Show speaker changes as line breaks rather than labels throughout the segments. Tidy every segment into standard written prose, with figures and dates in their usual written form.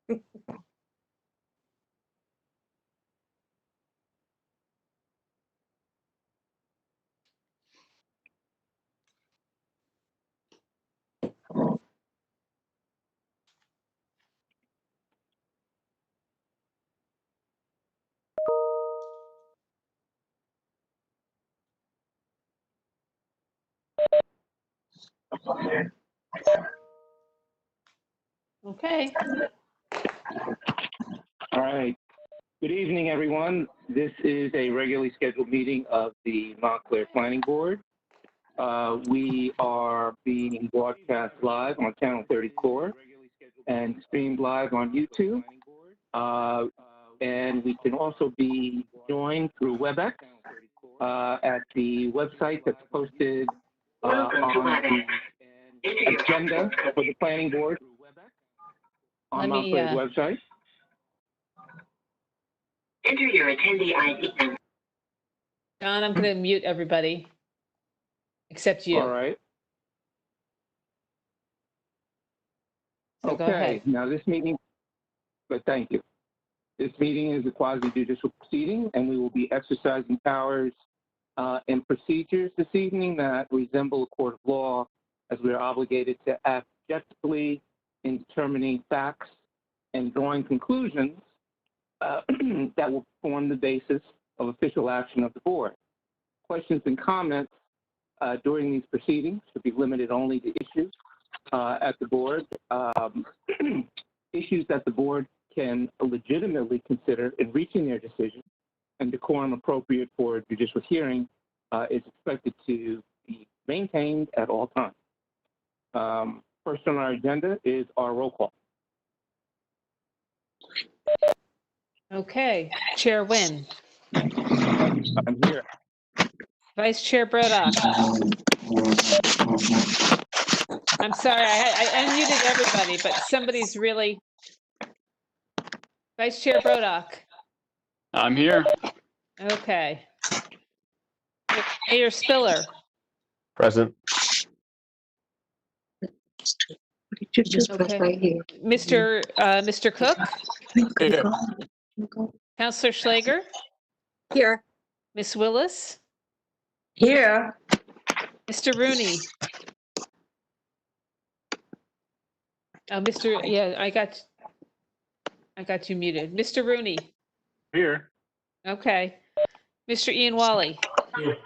Okay.
All right. Good evening, everyone. This is a regularly scheduled meeting of the Montclair Planning Board. We are being broadcast live on Channel 34 and streamed live on YouTube. And we can also be joined through WebEx at the website that's posted on the agenda for the Planning Board on Montclair's website.
Enter your attendee ID.
John, I'm going to mute everybody except you.
All right.
So go
Okay.
ahead.
Now this meeting, but thank you. This meeting is a quasi-judicial proceeding, and we will be exercising powers and procedures this evening that resemble a court of law, as we are obligated to act objectively in determining facts and drawing conclusions that will form the basis of official action of the board. Questions and comments during these proceedings should be limited only to issues at the board, issues that the board can legitimately consider in reaching their decision, and decorum appropriate for a judicial hearing is expected to be maintained at all times. First on our agenda is our roll call.
Okay. Chair Nguyen.
I'm here.
Vice Chair Brodock. I'm sorry, I unmuted everybody, but somebody's really. Vice Chair Brodock.
I'm here.
Okay. Mayor Spiller.
Present.
Okay. Mr. Cook.
Here.
Councilor Schlager.
Here.
Miss Willis.
Here.
Mr. Rooney. Oh, I got you muted. Mr. Rooney.
Here.
Okay. Mr. Ian Wally.
Here.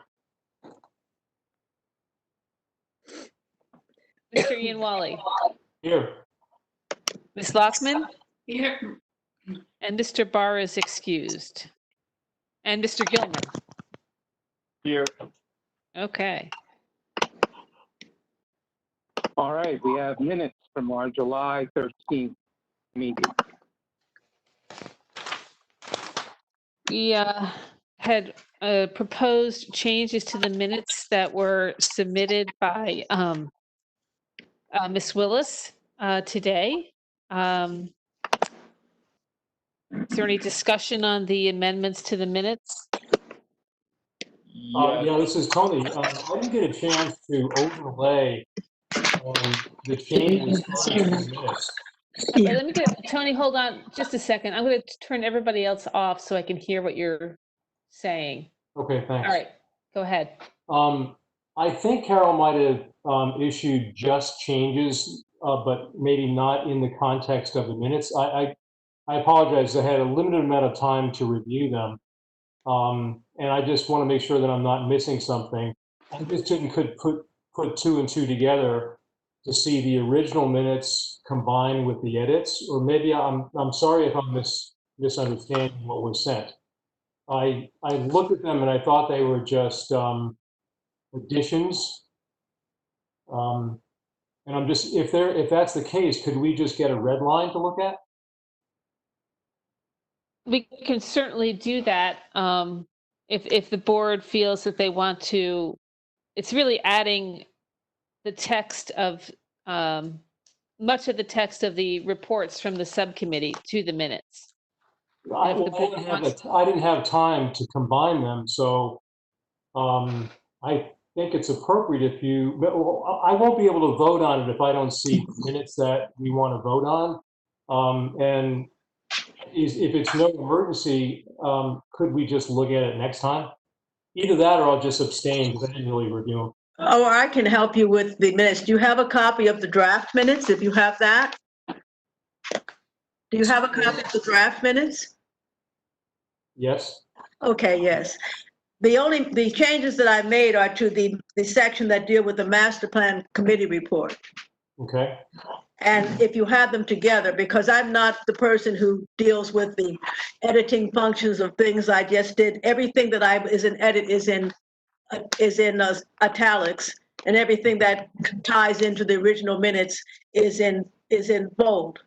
Mr. Ian Wally.
Here.
Ms. Lockman.
Here.
And Mr. Barr is excused. And Mr. Gilman.
Here.
Okay.
All right, we have minutes from our July 13th meeting.
We had proposed changes to the minutes that were submitted by Ms. Willis today. Is there any discussion on the amendments to the minutes?
Yeah, this is Tony. I didn't get a chance to overlay the changes on the minutes.
Okay, let me Tony, hold on just a second. I'm going to turn everybody else off so I can hear what you're saying.
Okay, thanks.
All right, go ahead.
I think Carol might have issued just changes, but maybe not in the context of the minutes. I apologize. I had a limited amount of time to review them. And I just want to make sure that I'm not missing something. I just could put two and two together to see the original minutes combined with the edits, or maybe I'm sorry if I'm misunderstanding what was sent. I looked at them and I thought they were just additions. And I'm just, if that's the case, could we just get a red line to look at?
We can certainly do that if the board feels that they want to. It's really adding the text of much of the text of the reports from the subcommittee to the minutes.
I didn't have time to combine them, so I think it's appropriate if you. I won't be able to vote on it if I don't see minutes that we want to vote on. And if it's no emergency, could we just look at it next time? Either that or I'll just abstain because I didn't really review them.
Oh, I can help you with the minutes. Do you have a copy of the draft minutes, if you have that? Do you have a copy of the draft minutes?
Yes?
Okay, yes. The changes that I made are to the section that deal with the master plan committee report.
Okay.
And if you have them together, because I'm not the person who deals with the editing functions of things, I just did everything that is in edit is in italics, and everything that ties into the original minutes is in bold.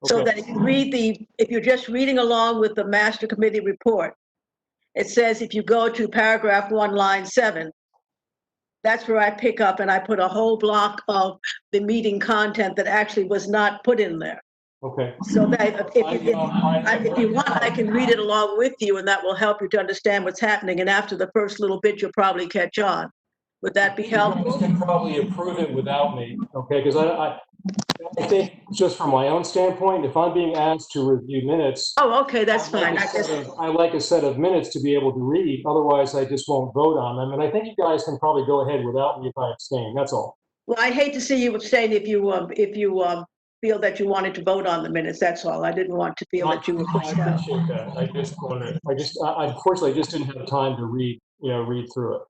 So
Okay.
that if you're just reading along with the master committee report, it says if you go to paragraph 1, line 7, that's where I pick up and I put a whole block of the meeting content that actually was not put in there.
Okay.
So that if you want, I can read it along with you, and that will help you to understand what's happening. And after the first little bit, you'll probably catch on. Would that be
You guys
helpful?
can probably approve it without me, okay? Because I think just from my own standpoint, if I'm being asked to review minutes,
Oh, okay, that's fine.
I like a set of minutes to be able to read. Otherwise, I just won't vote on them. And I think you guys can probably go ahead without me if I abstain. That's all.
Well, I'd hate to see you abstain if you feel that you wanted to vote on the minutes. That's all. I didn't want to feel that you were
I
pushed out.
appreciate that. I unfortunately just didn't have time to read through it.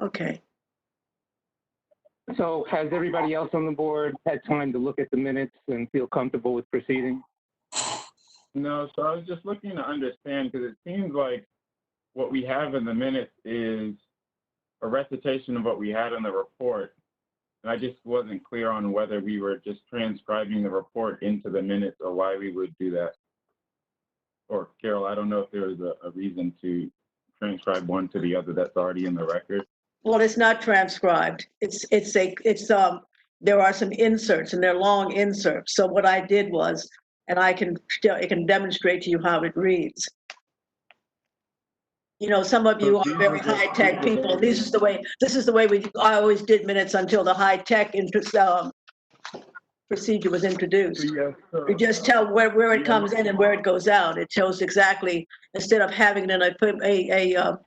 Okay.
So has everybody else on the board had time to look at the minutes and feel comfortable with proceeding?
No, so I was just looking to understand, because it seems like what we have in the minutes is a recitation of what we had in the report. And I just wasn't clear on whether we were just transcribing the report into the minutes or why we would do that. Or Carol, I don't know if there was a reason to transcribe one to the other that's already in the record.
Well, it's not transcribed. There are some inserts, and they're long inserts. So what I did was, and I can demonstrate to you how it reads. You know, some of you are very high-tech people. This is the way I always did minutes until the high-tech procedure was introduced.
Yes,
You just tell where it comes in and where it goes out. It shows exactly, instead of having it in a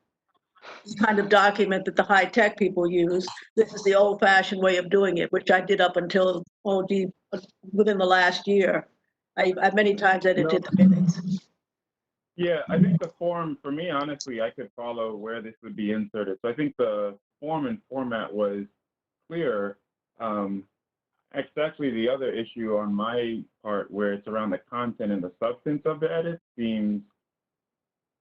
kind of document that the high-tech people use, this is the old-fashioned way of doing it, which I did up until within the last year. I many times edited the minutes.
Yeah, I think the form, for me, honestly, I could follow where this would be inserted. So I think the form and format was clear. It's actually the other issue on my part where it's around the content and the substance of the edit seems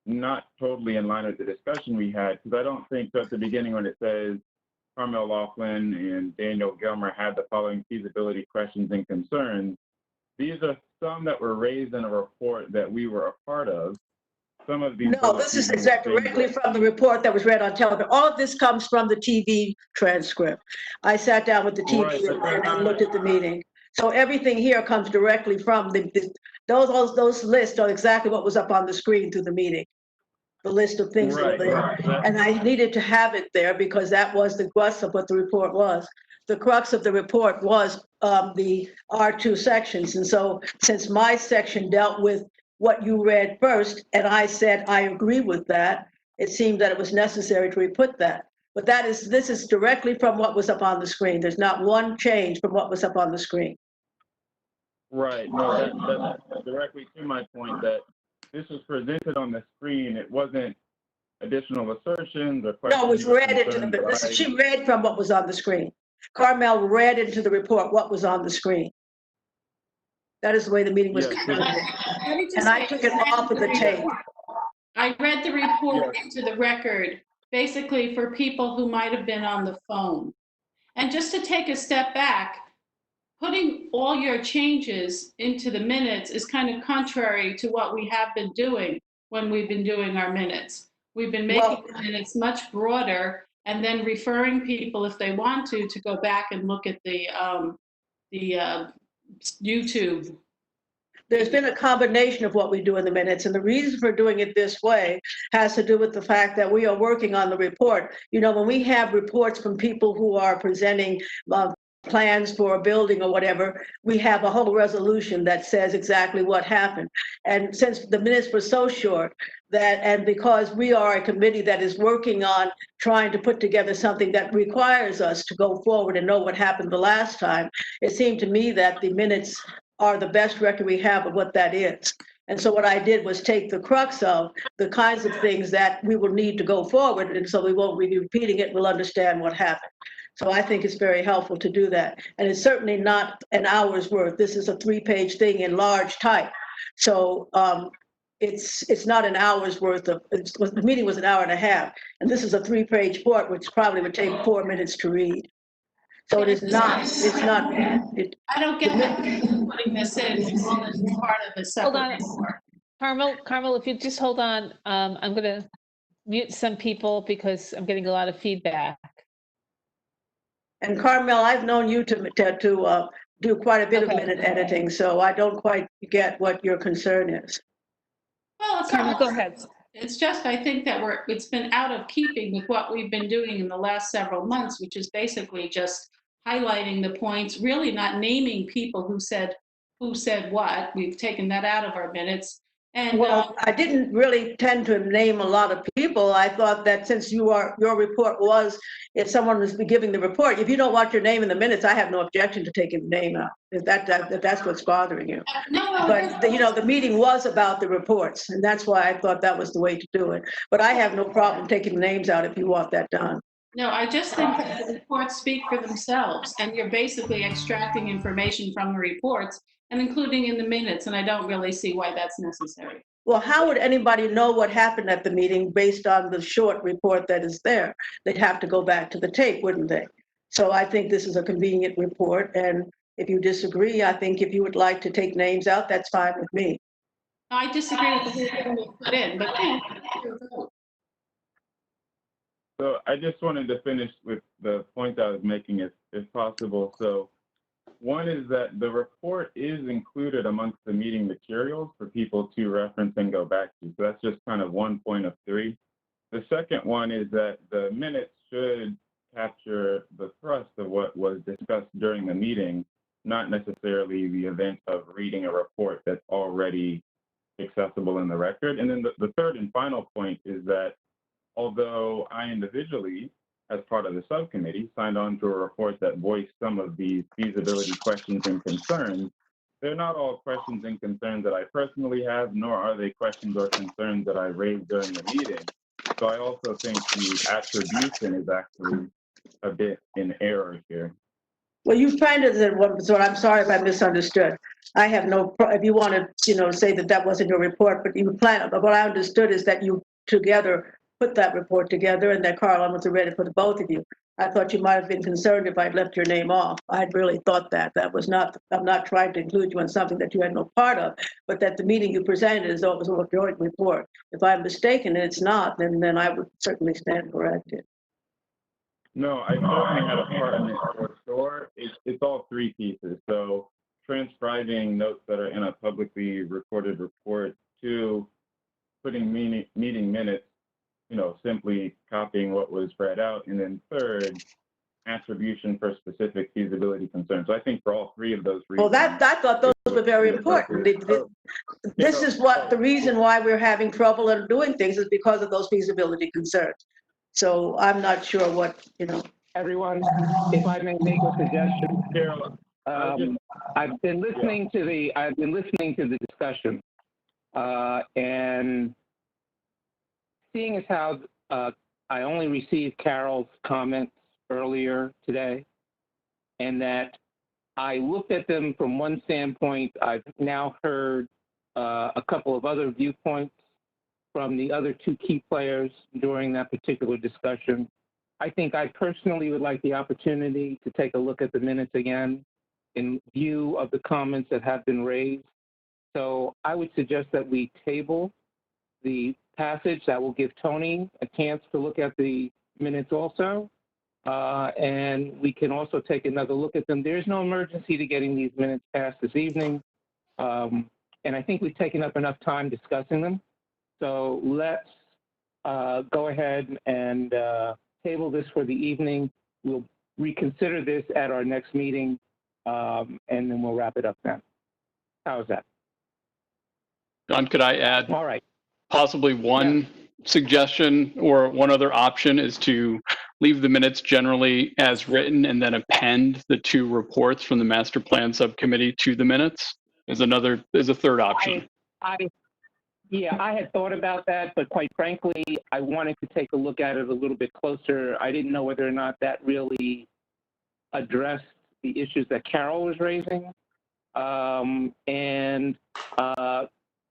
not totally in line with the discussion we had, because I don't think at the beginning when it says Carmel Laughlin and Daniel Gilmer had the following feasibility questions and concerns. These are some that were raised in a report that we were a part of. Some of these.
No, this is directly from the report that was read on television. All of this comes from the TV transcript. I sat down with the TV and looked at the meeting. So everything here comes directly from those lists are exactly what was up on the screen through the meeting. The list of things that were there. And I needed to have it there because that was the crux of what the report was. The crux of the report was the R2 sections. And so since my section dealt with what you read first, and I said, I agree with that, it seemed that it was necessary to re-put that. But this is directly from what was up on the screen. There's not one change from what was up on the screen.
Right, no, that's directly to my point that this was presented on the screen. It wasn't additional assertions or questions.
No, it was read into she read from what was on the screen. Carmel read into the report what was on the screen. That is the way the meeting was conducted. And I took it off of the tape.
I read the report into the record, basically for people who might have been on the phone. And just to take a step back, putting all your changes into the minutes is kind of contrary to what we have been doing when we've been doing our minutes. We've been making the minutes much broader and then referring people, if they want to go back and look at the YouTube.
There's been a combination of what we do in the minutes, and the reason for doing it this way has to do with the fact that we are working on the report. You know, when we have reports from people who are presenting plans for a building or whatever, we have a whole resolution that says exactly what happened. And since the minutes were so short, and because we are a committee that is working on trying to put together something that requires us to go forward and know what happened the last time, it seemed to me that the minutes are the best record we have of what that is. And so what I did was take the crux of the kinds of things that we will need to go forward, and so we won't be repeating it, we'll understand what happened. So I think it's very helpful to do that. And it's certainly not an hour's worth. This is a 3-page thing in large type. So it's not an hour's worth of, the meeting was an hour and a half, and this is a 3-page report, which probably would take 4 minutes to read. So it is not,
I don't get that putting this in all as part of a
Hold
separate
on.
report.
Carmel, if you just hold on, I'm going to mute some people because I'm getting a lot of feedback.
And Carmel, I've known you to do quite a bit of
Okay.
minute editing, so I don't quite get what your concern is.
Well, it's
Carmel,
not,
go ahead.
it's just, I think that it's been out of keeping with what we've been doing in the last several months, which is basically just highlighting the points, really not naming people who said what. We've taken that out of our minutes. And
Well, I didn't really tend to name a lot of people. I thought that since your report was, if someone was giving the report, if you don't want your name in the minutes, I have no objection to taking the name out, if that's what's bothering you.
no,
But the meeting was about the reports, and that's why I thought that was the way to do it. But I have no problem taking the names out if you want that done.
no, I just think that the reports speak for themselves, and you're basically extracting information from the reports and including in the minutes, and I don't really see why that's necessary.
Well, how would anybody know what happened at the meeting based on the short report that is there? They'd have to go back to the tape, wouldn't they? So I think this is a convenient report, and if you disagree, I think if you would like to take names out, that's fine with me.
I disagree with the whole thing we put in, but yeah, your vote.
So I just wanted to finish with the point I was making if possible. So one is that the report is included amongst the meeting materials for people to reference and go back to. So that's just kind of one point of 3. The second one is that the minutes should capture the thrust of what was discussed during the meeting, not necessarily the event of reading a report that's already accessible in the record. And then the third and final point is that although I individually, as part of the subcommittee, signed on to a report that voiced some of these feasibility questions and concerns, they're not all questions and concerns that I personally have, nor are they questions or concerns that I raised during the meeting. So I also think the attribution is actually a bit in error here.
Well, you kind of said one, so I'm sorry if I misunderstood. I have no, if you want to, say that wasn't your report, but what I understood is that you together put that report together and that Carl was ready for the both of you. I thought you might have been concerned if I'd left your name off. I'd really thought that. That was not, I'm not trying to include you in something that you had no part of, but that the meeting you presented is always a joint report. If I'm mistaken and it's not, then I would certainly stand corrected.
No, I certainly had a part in it for sure. It's all 3 pieces. So transcribing notes that are in a publicly recorded report, 2, putting meeting minutes, simply copying what was read out, and then 3rd, attribution for specific feasibility concerns. So I think for all 3 of those reasons.
Well, I thought those were very important. This is what the reason why we're having trouble in doing things is because of those feasibility concerns. So I'm not sure what,
Everyone, if I may make a suggestion,
Carol,
I've been listening to the discussion, and seeing as how I only received Carol's comments earlier today, and that I looked at them from one standpoint, I've now heard a couple of other viewpoints from the other 2 key players during that particular discussion. I think I personally would like the opportunity to take a look at the minutes again in view of the comments that have been raised. So I would suggest that we table the passage. That will give Tony a chance to look at the minutes also. And we can also take another look at them. There's no emergency to getting these minutes passed this evening. And I think we've taken up enough time discussing them. So let's go ahead and table this for the evening. We'll reconsider this at our next meeting, and then we'll wrap it up then. How's that?
John, could I add
All right.
possibly one suggestion or one other option is to leave the minutes generally as written and then append the two reports from the master plan subcommittee to the minutes is a third option.
Yeah, I had thought about that, but quite frankly, I wanted to take a look at it a little bit closer. I didn't know whether or not that really addressed the issues that Carol was raising.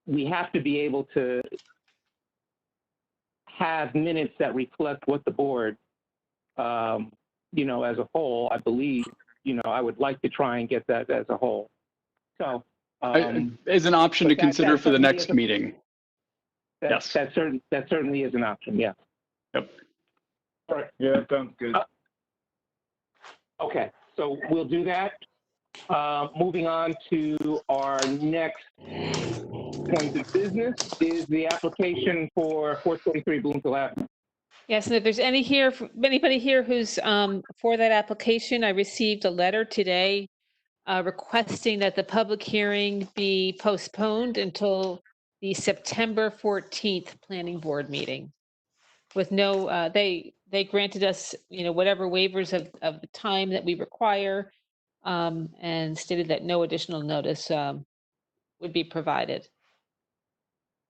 We have to be able to have minutes that reflect what the board, as a whole, I believe, I would like to try and get that as a whole. So,
is an option to consider for the next meeting. Yes.
That certainly is an option, yeah.
Yep.
All right. Yeah, that sounds good.
Okay, so we'll do that. Moving on to our next point of business is the application for 423 Bloomfield Avenue.
Yes, and if there's anybody here who's for that application, I received a letter today requesting that the public hearing be postponed until the September 14th planning board meeting. With no, they granted us, whatever waivers of the time that we require, and stated that no additional notice would be provided.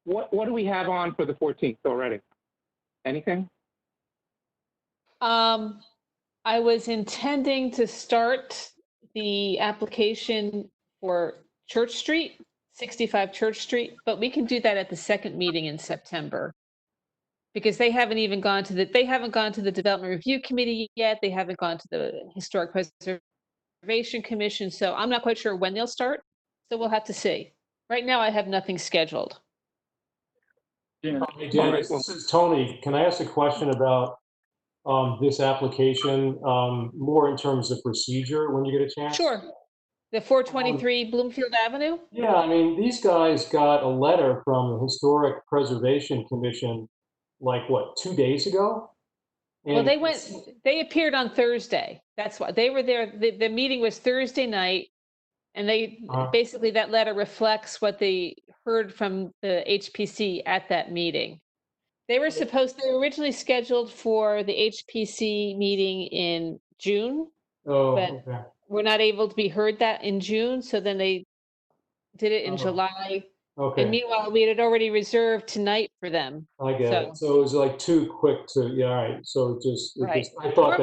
What do we have on for the 14th already? Anything?
I was intending to start the application for Church Street, 65 Church Street, but we can do that at the second meeting in September. Because they haven't even gone to the Development Review Committee yet. They haven't gone to the Historic Preservation Commission. So I'm not quite sure when they'll start. So we'll have to see. Right now, I have nothing scheduled.
Yeah.
Hey, Dennis, this is Tony. Can I ask a question about this application, more in terms of procedure when you get a chance?
Sure. The 423 Bloomfield Avenue?
Yeah, I mean, these guys got a letter from the Historic Preservation Commission, like what, 2 days ago?
Well, they appeared on Thursday. That's why they were there. The meeting was Thursday night. And they basically, that letter reflects what they heard from the HPC at that meeting. They were originally scheduled for the HPC meeting in June.
Oh,
but
okay.
We're not able to be heard that in June. So then they did it in July.
Okay.
And meanwhile, we had already reserved tonight for them.
I get it. So it was like too quick to, yeah, all right. So I thought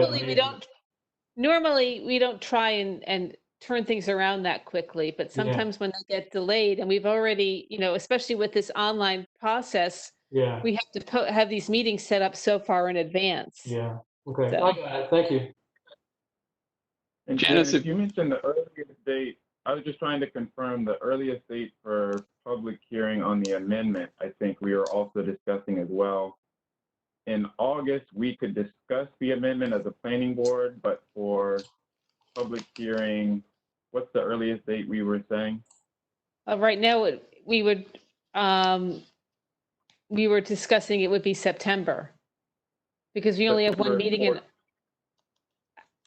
normally we don't try and turn things around that quickly, but sometimes when they get delayed and we've already, especially with this online process, we have to have these meetings set up so far in advance.
Yeah. Okay.
So.
I got it. Thank you.
And Janice, if you mentioned the earliest date, I was just trying to confirm the earliest date for public hearing on the amendment. I think we were also discussing as well. In August, we could discuss the amendment as a planning board, but for public hearing, what's the earliest date we were saying?
Right now, we were discussing it would be September because we only have one meeting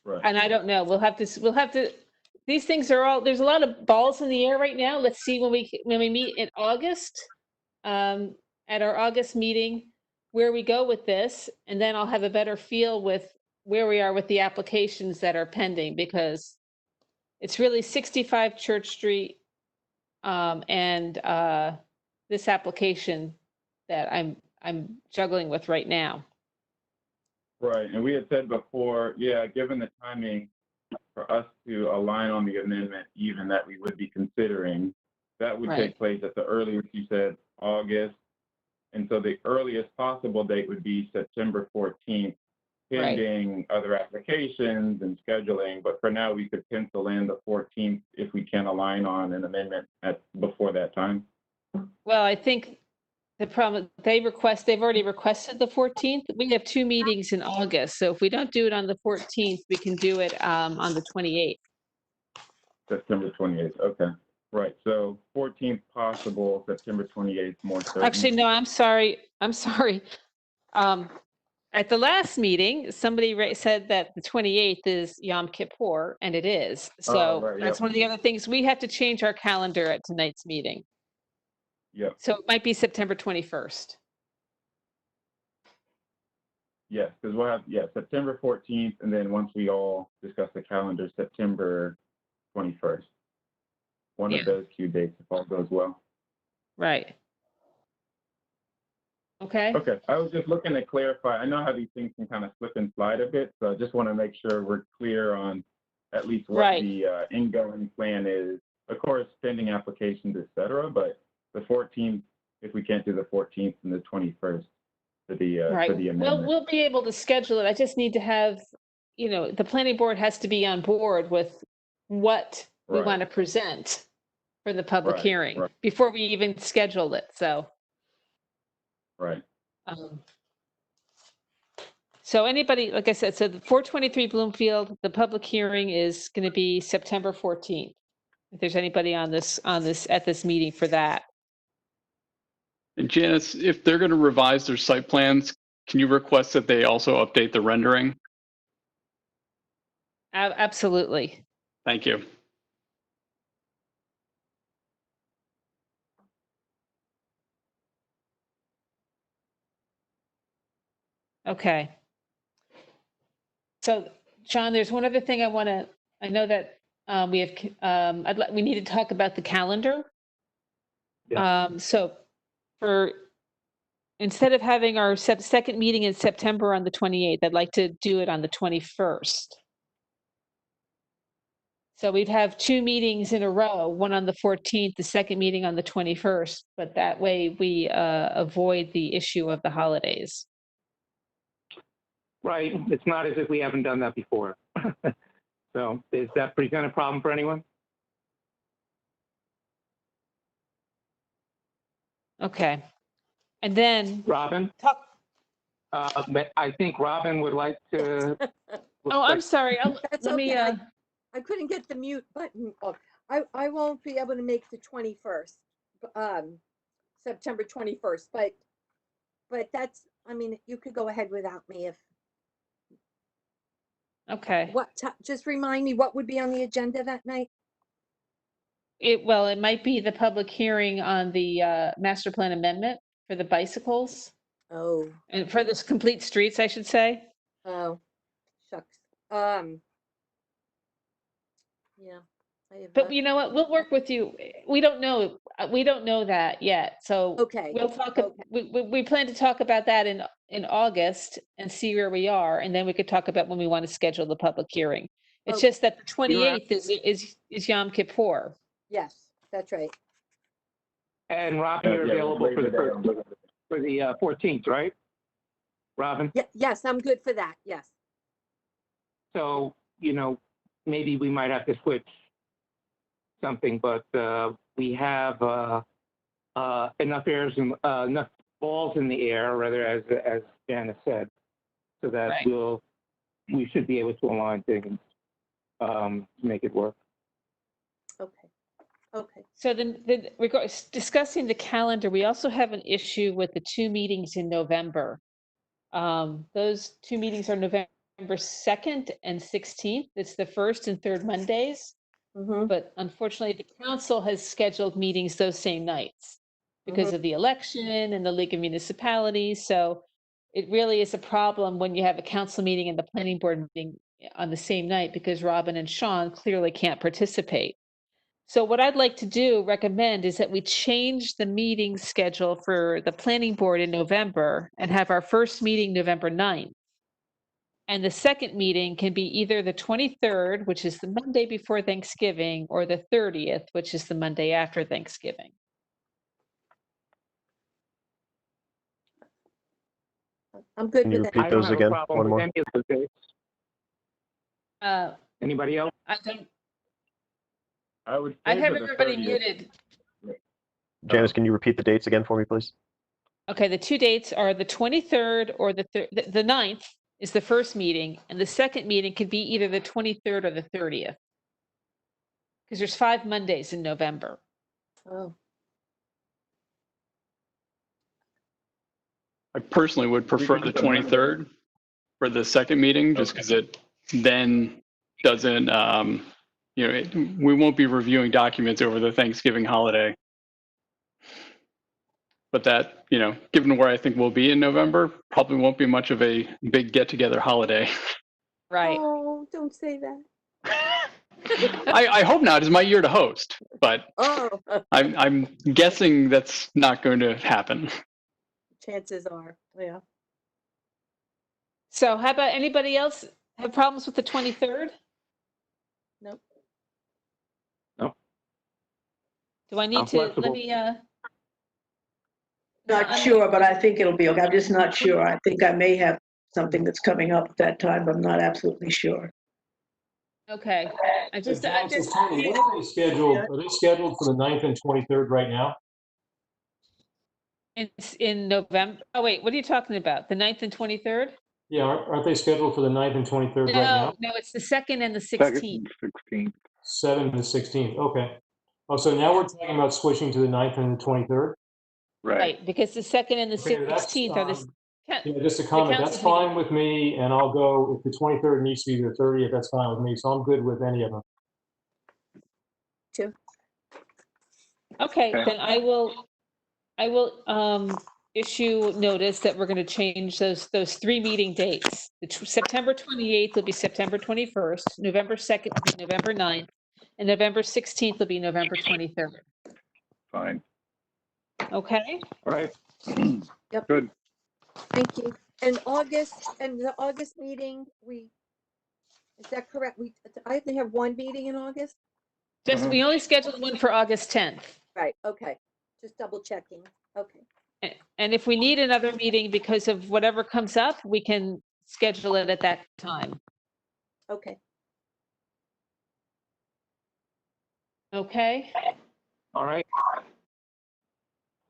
Right.
And I don't know. We'll have to. These things there's a lot of balls in the air right now. Let's see when we meet in August, at our August meeting, where we go with this, and then I'll have a better feel with where we are with the applications that are pending, because it's really 65 Church Street and this application that I'm juggling with right now.
Right, and we had said before, given the timing for us to align on the amendment, even that we would be considering, that would take place at the earliest, you said, August. And so the earliest possible date would be September 14th, pending other applications and scheduling. But for now, we could pencil in the 14th if we can align on an amendment before that time.
Well, I think the problem, they've already requested the 14th. We have 2 meetings in August. So if we don't do it on the 14th, we can do it on the 28th.
September 28th, okay. Right, so 14th possible, September 28th more certain.
Actually, no, I'm sorry. At the last meeting, somebody said that the 28th is Yom Kippur, and it is. So
right,
that's
yep.
one of the other things. We have to change our calendar at tonight's meeting.
Yep.
So it might be September 21st.
Yes, because we'll have, September 14th, and then once we all discuss the calendar, September 21st. One
Yeah.
of those 2 dates, if all goes well.
Right. Okay.
Okay, I was just looking to clarify. I know how these things can kind of slip and slide a bit, so I just want to make sure we're clear on at least what
Right.
the ingoing plan is. Of course, pending applications, et cetera, but the 14th, if we can't do the 14th, and the 21st for the
Right.
amendment.
We'll be able to schedule it. I just need to have, the planning board has to be on board with what we
Right.
want to present for the public
Right,
hearing
right.
before we even schedule it. So,
Right.
so anybody, like I said, so the 423 Bloomfield, the public hearing is going to be September 14th. If there's anybody at this meeting for that.
And Janice, if they're going to revise their site plans, can you request that they also update the rendering?
Absolutely.
Thank you.
Okay. So, John, there's one other thing I know that we have, we need to talk about the calendar.
Yeah.
So instead of having our second meeting in September on the 28th, I'd like to do it on the 21st. So we'd have 2 meetings in a row, one on the 14th, the second meeting on the 21st, but that way we avoid the issue of the holidays.
Right. It's not as if we haven't done that before. So does that present a problem for anyone?
Okay. And then
Robin?
talk.
I think Robin would like to.
Oh, I'm sorry.
That's
Let me,
okay. I couldn't get the mute button off. I won't be able to make the 21st, September 21st, but that's, I mean, you could go ahead without me if,
okay.
just remind me what would be on the agenda that night?
It might be the public hearing on the master plan amendment for the bicycles
Oh,
and for this complete streets, I should say.
oh, shucks. Yeah.
But you know what? We'll work with you. We don't know that yet. So
Okay.
we'll talk.
Okay.
We plan to talk about that in August and see where we are, and then we could talk about when we want to schedule the public hearing. It's
Okay.
just that the 28th is Yom Kippur.
Yes, that's right.
And Robin, you're available for the 14th, right? Robin?
Yeah, yes, I'm good for that. Yes.
So, maybe we might have to switch something, but we have enough enough balls in the air, rather, as Janice said, so that
Right.
we should be able to align things to make it work.
Okay. Okay.
So then discussing the calendar, we also have an issue with the 2 meetings in November. Those 2 meetings are November 2nd and 16th. It's the first and third Mondays.
Mm-hmm.
But unfortunately, the council has scheduled meetings those same nights because of the election and the League of Municipalities. So it really is a problem when you have a council meeting and the planning board meeting on the same night, because Robin and Sean clearly can't participate. So what I'd like to recommend is that we change the meeting schedule for the planning board in November and have our first meeting November 9th. And the second meeting can be either the 23rd, which is the Monday before Thanksgiving, or the 30th, which is the Monday after Thanksgiving.
I'm good
Can you
with
repeat
that.
I don't
those
have a
again?
problem
One
with
more.
any of those dates. Anybody else?
I have everybody muted.
Janice, can you repeat the dates again for me, please?
Okay, the 2 dates are the 23rd or the 9th is the first meeting, and the second meeting could be either the 23rd or the 30th. Because there's 5 Mondays in November.
Oh,
I personally would prefer the 23rd. for the second meeting, just because it then doesn't, we won't be reviewing documents over the Thanksgiving holiday. But that, given where I think we'll be in November, probably won't be much of a big get-together holiday.
Right.
Oh, don't say that.
I hope not. It's my year to host, but
Oh,
I'm guessing that's not going to happen.
chances are, yeah.
So how about anybody else have problems with the 23rd?
Nope.
Do I need
I'm
to, let
flexible.
me,
Not sure, but I think it'll be okay. I'm just not sure. I think I may have something that's coming up at that time, but I'm not absolutely sure.
okay. I just,
Tony, what are they scheduled? Are they scheduled for the 9th and 23rd right now?
it's in November. Oh, wait, what are you talking about? The 9th and 23rd?
Yeah, aren't they scheduled for the 9th and 23rd right now?
No, it's the 2nd and the 16th.
7th and the 16th, okay. Oh, so now we're talking about switching to the 9th and the 23rd?
Right, because the 2nd and the
Okay, that's,
16th are the.
Yeah, just a comment, that's
council meeting.
fine with me, and I'll go, if the 23rd needs to be the 30th, that's fine with me, so I'm good with any of them.
Okay, then I will issue notice that we're going to change those 3 meeting dates. September 28th will be September 21st, November 2nd will be November 9th, and November 16th will be November 23rd.
Fine.
Okay?
All right.
Yep.
Good.
Thank you. And the August meeting, is that correct? I only have one meeting in August?
We only scheduled one for August 10th.
Right, okay. Just double checking. Okay.
And if we need another meeting because of whatever comes up, we can schedule it at that time.
Okay.
Okay?
All right.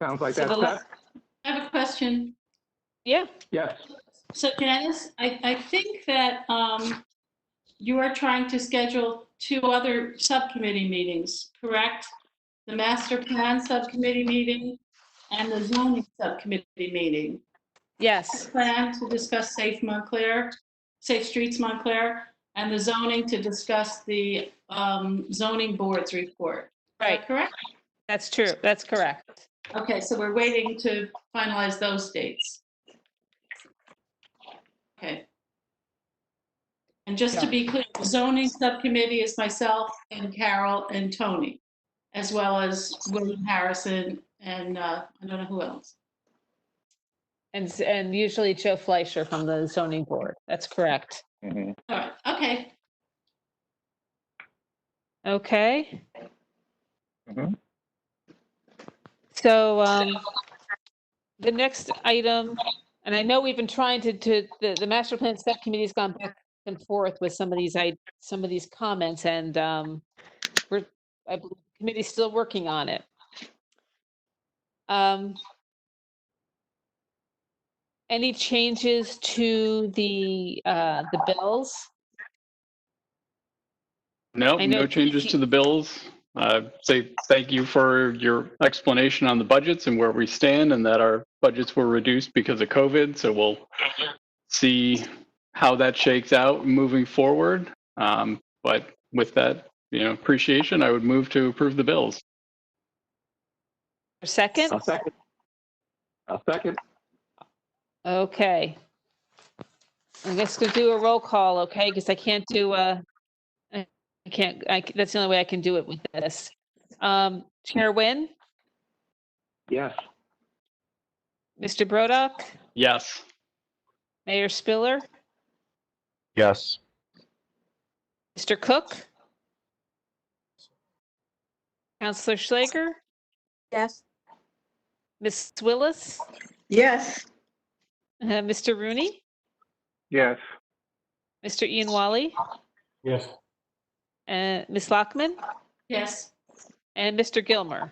Sounds like
So
that's
the
set.
I have a question.
Yeah.
Yes.
So Janice, I think that you are trying to schedule 2 other subcommittee meetings, correct? The master plan subcommittee meeting and the zoning subcommittee meeting.
Yes.
Plan to discuss Safe Streets Montclair, and the zoning to discuss the zoning board's report. Is
Right.
that correct?
That's true. That's correct.
Okay, so we're waiting to finalize those dates. Okay. And just to be clear, the zoning subcommittee is myself and Carol and Tony, as well as William Harrison and I don't know who else.
And usually Joe Fleischer from the zoning board. That's correct.
Mhm.
All right, okay.
Okay.
Mhm.
So the next item, and I know we've been trying the master plan subcommittee has gone back and forth with some of these comments, and I believe the committee's still working on it. Any changes to the bills?
No,
I know
no changes to the bills. Say thank you for your explanation on the budgets and where we stand, and that our budgets were reduced because of COVID. So we'll see how that shakes out moving forward. But with that, appreciation, I would move to approve the bills.
Second?
I'll second.
Okay. I guess we'll do a roll call, okay? Because I can't do that's the only way I can do it with this. Chair Nguyen,
Yes.
Mr. Brodock,
Yes.
Mayor Spiller,
Yes.
Mr. Cook, Councillor Schlager,
Yes.
Ms. Willis,
Yes.
Mr. Rooney,
Yes.
Mr. Ian Wally,
Yes.
Ms. Lockman,
Yes.
and Mr. Gilmer.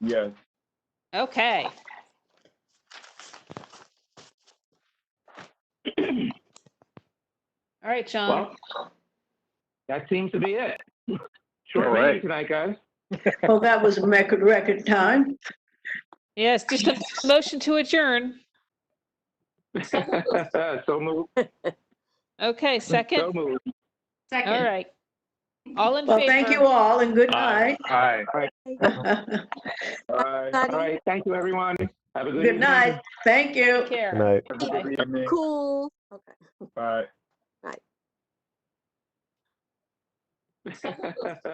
Yes.
Okay. All right, John.
Well, that seems to be it. Short
All
meeting
right.
tonight, guys.
Well, that was a record time.
Yes, just a motion to adjourn.
So moved.
Okay,
So
second?
moved.
All
Second.
right. All in
Well,
favor?
thank you all and good
Aye.
night.
Aye.
All right. All right. Thank you, everyone. Have a good
Good
evening.
night. Thank you.
Take care.
Good night.
Have a
Bye.
good evening.
Cool. Okay.
Bye.
Bye.